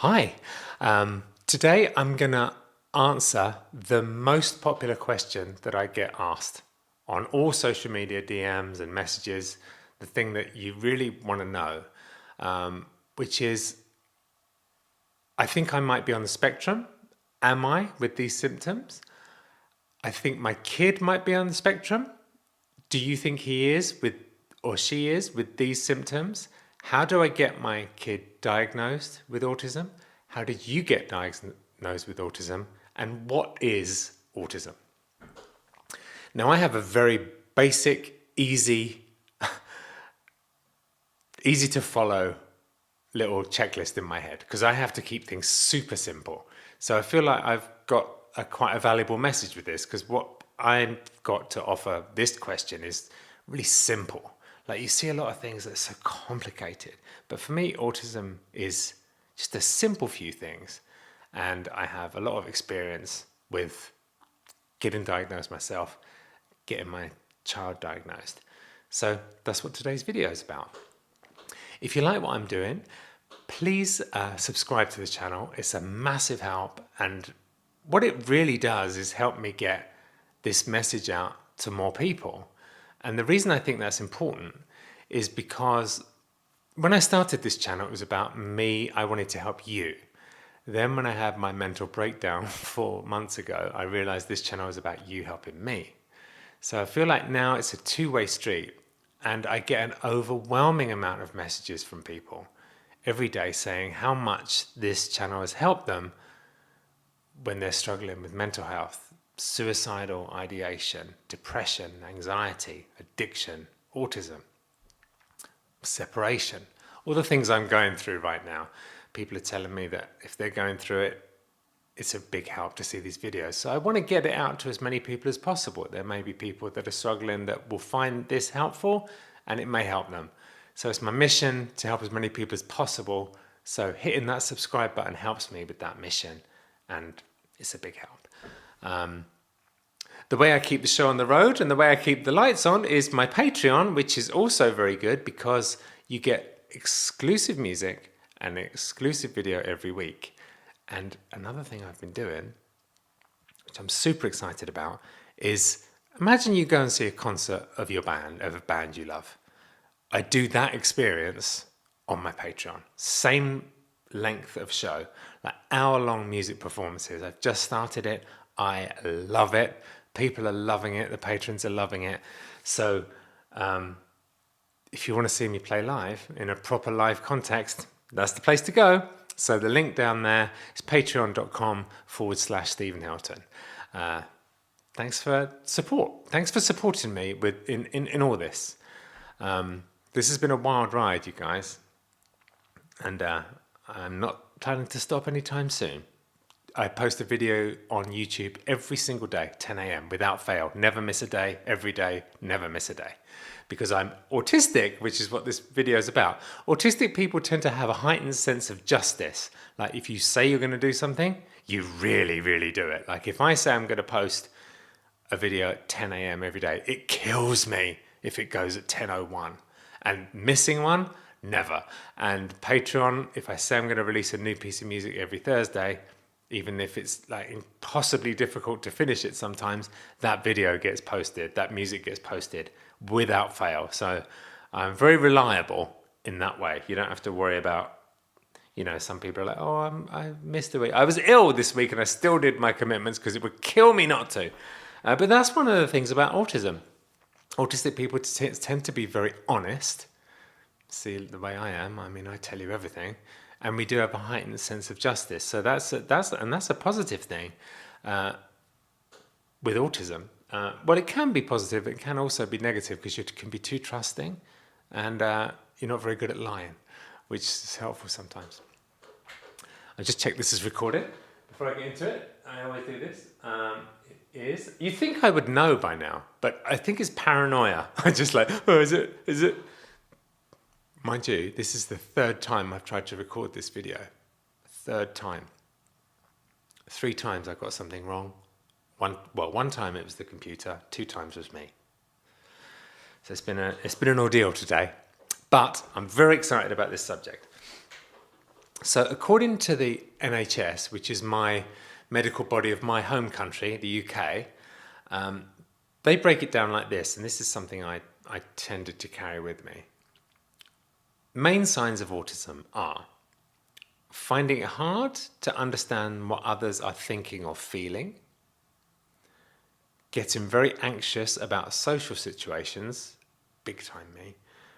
Hi, today I'm going to answer the most popular question that I get asked on all social media DMs and messages, the thing that you really want to know, which is, I think I might be on the spectrum. Am I with these symptoms? I think my kid might be on the spectrum. Do you think he is with or she is with these symptoms? How do I get my kid diagnosed with autism? How did you get diagnosed with autism? And what is autism? Now, I have a very basic, easy to follow little checklist in my head because I have to keep things super simple. So I feel like I've got quite a valuable message with this, because what I've got to offer this question is really simple. Like, you see a lot of things that are so complicated, but for me, autism is just a simple few things. And I have a lot of experience with getting diagnosed myself, getting my child diagnosed. So that's what today's video is about. If you like what I'm doing, please subscribe to the channel. It's a massive help, and what it really does is help me get this message out to more people. And the reason I think that's important is because when I started this channel, it was about me. I wanted to help you. Then when I had my mental breakdown 4 months ago, I realized this channel was about you helping me. So I feel like now it's a two-way street, and I get an overwhelming amount of messages from people every day saying how much this channel has helped them when they're struggling with mental health, suicidal ideation, depression, anxiety, addiction, autism, separation, all the things I'm going through right now. People are telling me that if they're going through it, it's a big help to see these videos. So I want to get it out to as many people as possible. There may be people that are struggling that will find this helpful, and it may help them. So it's my mission to help as many people as possible. So hitting that subscribe button helps me with that mission, and it's a big help. The way I keep the show on the road and the way I keep the lights on is my Patreon, which is also very good because you get exclusive music and an exclusive video every week. And another thing I've been doing, which I'm super excited about, is imagine you go and see a concert of your band, of a band you love. I do that experience on my Patreon. Same length of show, like hour-long music performances. I've just started it. I love it. People are loving it. The patrons are loving it. So if you want to see me play live in a proper live context, that's the place to go. So the link down there is patreon.com/Stephen Hilton. Thanks for support. Thanks for supporting me in all this. This has been a wild ride, you guys. And I'm not planning to stop anytime soon. I post a video on YouTube every single day, 10 a.m. without fail. Never miss a day, every day, never miss a day. Because I'm autistic, which is what this video is about. Autistic people tend to have a heightened sense of justice. Like, if you say you're going to do something, you really, really do it. Like, if I say I'm going to post a video at 10 a.m. every day, it kills me if it goes at 10:01. And missing one, never. And Patreon, if I say I'm going to release a new piece of music every Thursday, even if it's like impossibly difficult to finish it sometimes, that video gets posted, that music gets posted without fail. So I'm very reliable in that way. You don't have to worry about, some people are like, oh, I missed a week. I was ill this week and I still did my commitments because it would kill me not to. But that's one of the things about autism. Autistic people tend to be very honest. See the way I am. I mean, I tell you everything. And we do have a heightened sense of justice. So that's a positive thing with autism. Well, it can be positive. It can also be negative because you can be too trusting, and you're not very good at lying, which is helpful sometimes. I just check this is recorded before I get into it. I always do this. You think I would know by now, but I think it's paranoia. I'm just like, oh, is it? Mind you, this is the third time I've tried to record this video. Third time. 3 times I got something wrong. One time it was the computer, 2 times was me. So it's been an ordeal today, but I'm very excited about this subject. So according to the NHS, which is my medical body of my home country, the UK, they break it down like this, and this is something I tended to carry with me. Main signs of autism are finding it hard to understand what others are thinking or feeling, getting very anxious about social situations, big time me,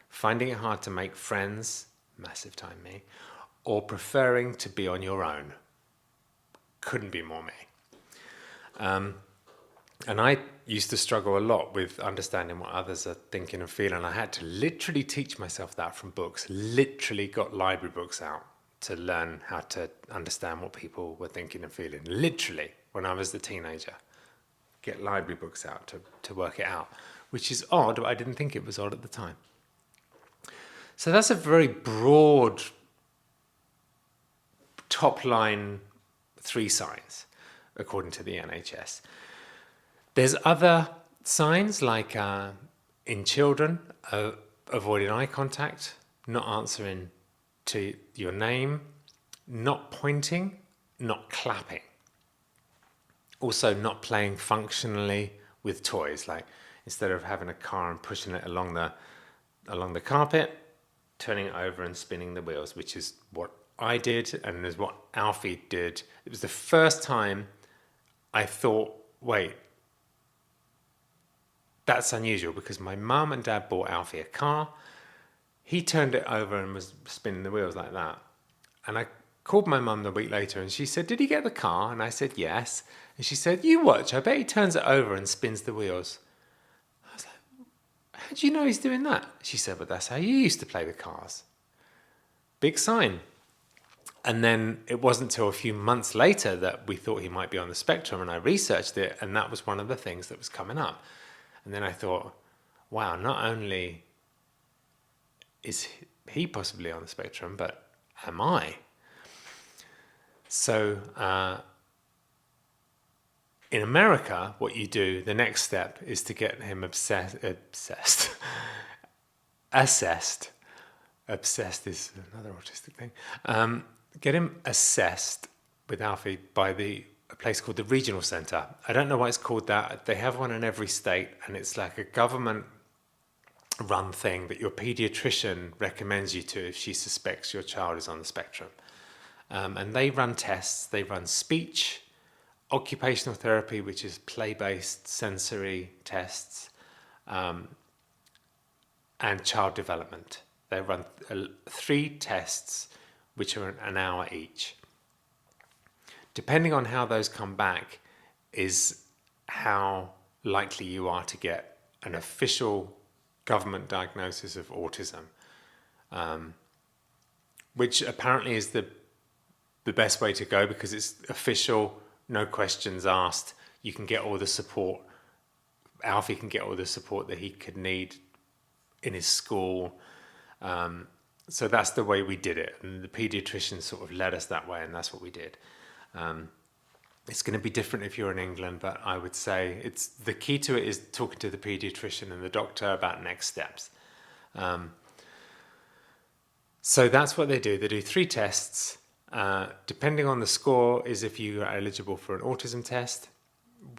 finding it hard to make friends, massive time me, or preferring to be on your own. Couldn't be more me. And I used to struggle a lot with understanding what others are thinking and feeling. I had to literally teach myself that from books, literally got library books out to learn how to understand what people were thinking and feeling. Literally, when I was a teenager, get library books out to work it out, which is odd, but I didn't think it was odd at the time. So that's a very broad top line 3 signs, according to the NHS. There's other signs like in children, avoiding eye contact, not answering to your name, not pointing, not clapping. Also not playing functionally with toys, like instead of having a car and pushing it along the carpet, turning it over and spinning the wheels, which is what I did and is what Alfie did. It was the first time I thought, wait, that's unusual, because my mum and dad bought Alfie a car. He turned it over and was spinning the wheels like that. And I called my mum the week later and she said, did he get the car? And I said, yes. And she said, you watch, I bet he turns it over and spins the wheels. I was like, how do you know he's doing that? She said, but that's how you used to play the cars. Big sign. And then it wasn't until a few months later that we thought he might be on the spectrum, and I researched it, and that was one of the things that was coming up. And then I thought, wow, not only is he possibly on the spectrum, but am I? So in America, what you do, the next step is to get him assessed. Obsessed is another autistic thing. Get him assessed with Alfie by a place called the Regional Centre. I don't know why it's called that. They have one in every state, and it's like a government-run thing that your paediatrician recommends you to if she suspects your child is on the spectrum. And they run tests. They run speech, occupational therapy, which is play-based sensory tests, and child development. They run 3 tests, which are an hour each. Depending on how those come back is how likely you are to get an official government diagnosis of autism, which apparently is the best way to go, because it's official, no questions asked. You can get all the support. Alfie can get all the support that he could need in his school. So that's the way we did it. And the paediatrician sort of led us that way, and that's what we did. It's going to be different if you're in England, but I would say the key to it is talking to the paediatrician and the doctor about next steps. So that's what they do. They do 3 tests. Depending on the score is if you are eligible for an autism test.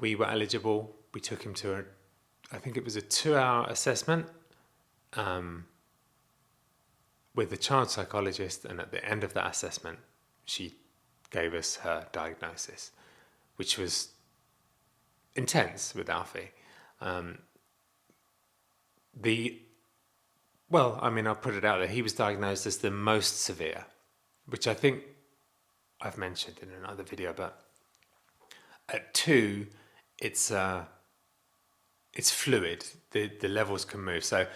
We were eligible. We took him to I think it was a 2-hour assessment with the child psychologist, and at the end of that assessment, she gave us her diagnosis, which was intense with Alfie. I'll put it out there. He was diagnosed as the most severe, which I think I've mentioned in another video, but at 2, it's fluid. The levels can move. So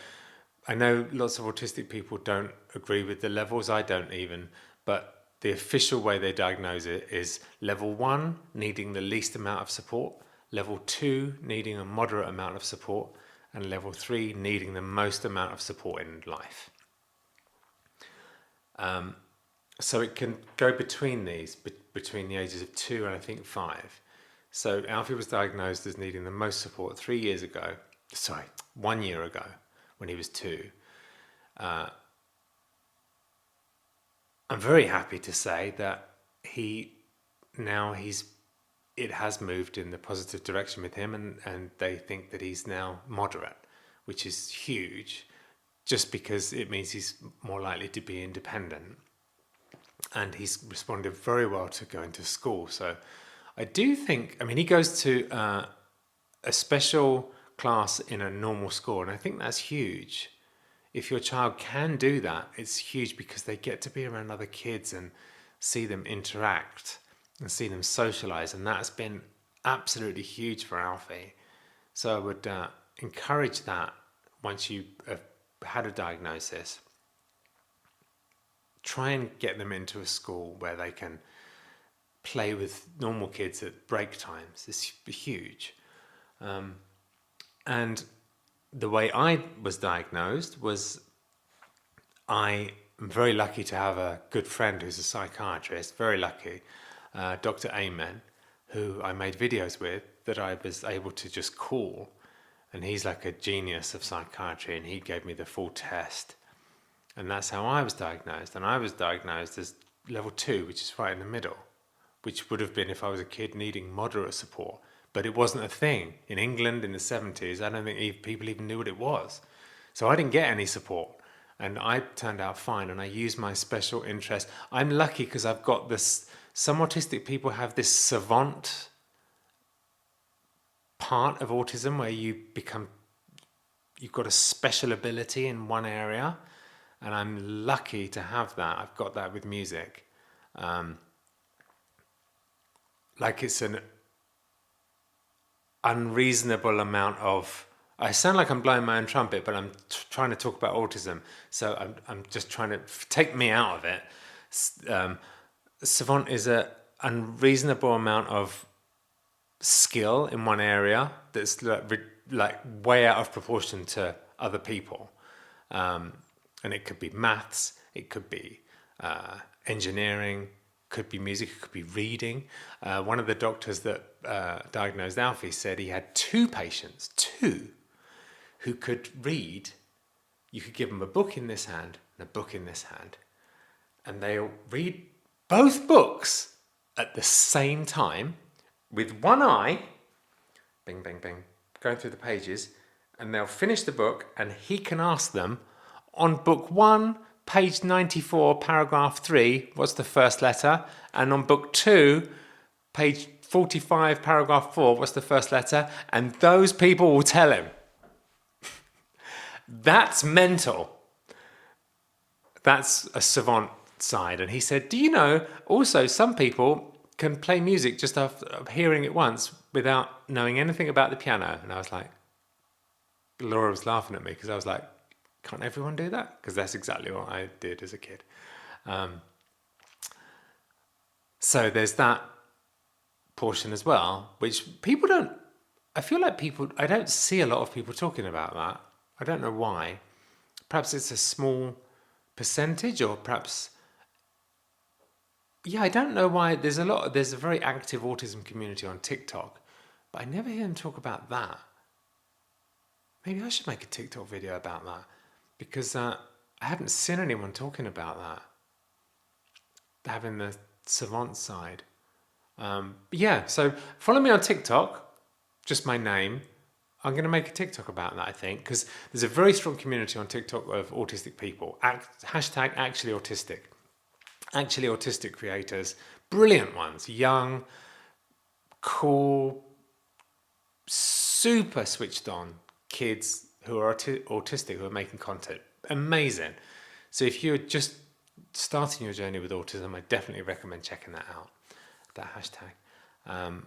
I know lots of autistic people don't agree with the levels. I don't even, but the official way they diagnose it is level 1, needing the least amount of support, level 2, needing a moderate amount of support, and level 3, needing the most amount of support in life. So it can go between these, between the ages of 2 and I think 5. So Alfie was diagnosed as needing the most support 1 year ago, when he was 2. I'm very happy to say that it has moved in the positive direction with him, and they think that he's now moderate, which is huge, just because it means he's more likely to be independent. And he's responded very well to going to school. So I do think, I mean, he goes to a special class in a normal school, and I think that's huge. If your child can do that, it's huge, because they get to be around other kids and see them interact and see them socialize, and that's been absolutely huge for Alfie. So I would encourage that. Once you have had a diagnosis, try and get them into a school where they can play with normal kids at break times. It's huge. And the way I was diagnosed was, I am very lucky to have a good friend who's a psychiatrist, very lucky, Dr. Amen, who I made videos with, that I was able to just call. And he's like a genius of psychiatry, and he gave me the full test. And that's how I was diagnosed. And I was diagnosed as level 2, which is right in the middle, which would have been if I was a kid needing moderate support. But it wasn't a thing. In England in the 70s, I don't think people even knew what it was. So I didn't get any support. And I turned out fine, and I used my special interest. I'm lucky because I've got this, some autistic people have this savant part of autism where you've got a special ability in one area. And I'm lucky to have that. I've got that with music. Like it's an unreasonable amount of... I sound like I'm blowing my own trumpet, but I'm trying to talk about autism. So I'm just trying to take me out of it. Savant is an unreasonable amount of skill in one area that's like way out of proportion to other people. And it could be maths, it could be engineering, could be music, it could be reading. One of the doctors that diagnosed Alfie said he had 2 patients, who could read. You could give them a book in this hand and a book in this hand, and they'll read both books at the same time with one eye, bing, bing, bing, going through the pages, and they'll finish the book, and he can ask them, on book 1, page 94, paragraph 3, what's the first letter? And on book 2, page 45, paragraph 4, what's the first letter? And those people will tell him. That's mental. That's a savant side. And he said, do you know, also some people can play music just after hearing it once without knowing anything about the piano? And I was like, Laura was laughing at me, because I was like, can't everyone do that? Because that's exactly what I did as a kid. So there's that portion as well, which people don't... I feel like I don't see a lot of people talking about that. I don't know why. Perhaps it's a small percentage, or perhaps... Yeah, I don't know why. There's a very active autism community on TikTok, but I never hear them talk about that. Maybe I should make a TikTok video about that, because I haven't seen anyone talking about that, having the savant side. Yeah, so follow me on TikTok, just my name. I'm going to make a TikTok about that, I think, because there's a very strong community on TikTok of autistic people. Hashtag actually autistic. Actually autistic creators, brilliant ones, young, cool, super switched on kids who are autistic, who are making content. Amazing. So if you're just starting your journey with autism, I definitely recommend checking that out, that hashtag.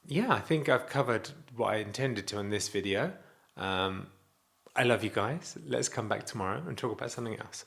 Yeah, I think I've covered what I intended to in this video. I love you guys. Let's come back tomorrow and talk about something else.